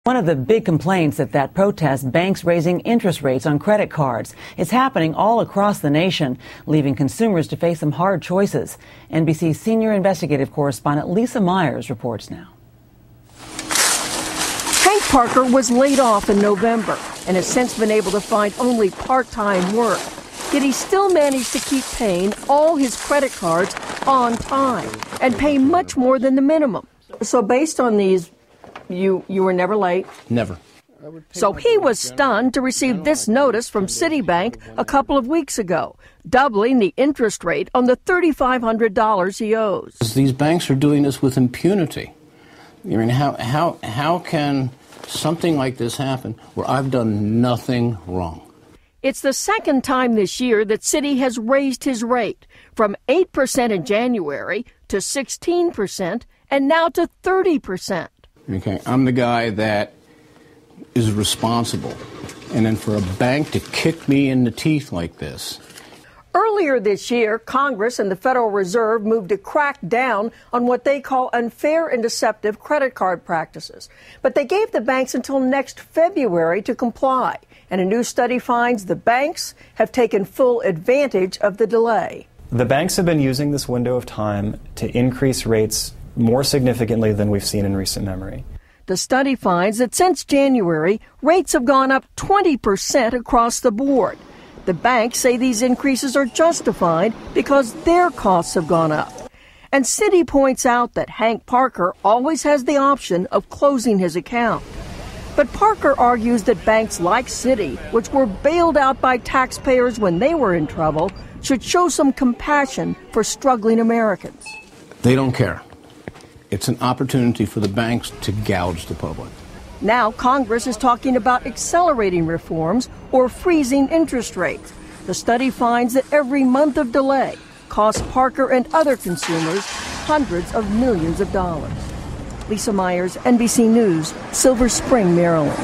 One of the big complaints at that protest, banks raising interest rates on credit cards. It's happening all across the nation, leaving consumers to face some hard choices. NBC senior investigative correspondent Lisa Myers reports now. Hank Parker was laid off in November and has since been able to find only part-time work. Yet he still managed to keep paying all his credit cards on time and pay much more than the minimum. So based on these, you were never late? Never. So he was stunned to receive this notice from Citibank a couple of weeks ago, doubling the interest rate on the $3,500 he owes. These banks are doing this with impunity. I mean, how can something like this happen where I've done nothing wrong? It's the second time this year that Citi has raised his rate from 8% in January to 16% and now to 30%. Okay, I'm the guy that is responsible. And then for a bank to kick me in the teeth like this. Earlier this year, Congress and the Federal Reserve moved to crack down on what they call unfair and deceptive credit card practices. But they gave the banks until next February to comply. And a new study finds the banks have taken full advantage of the delay. The banks have been using this window of time to increase rates more significantly than we've seen in recent memory. The study finds that since January, rates have gone up 20% across the board. The banks say these increases are justified because their costs have gone up. And Citi points out that Hank Parker always has the option of closing his account. But Parker argues that banks like Citi, which were bailed out by taxpayers when they were in trouble, should show some compassion for struggling Americans. They don't care. It's an opportunity for the banks to gouge the public. Now Congress is talking about accelerating reforms or freezing interest rates. The study finds that every month of delay costs Parker and other consumers hundreds of millions of dollars. Lisa Myers, NBC News, Silver Spring, Maryland.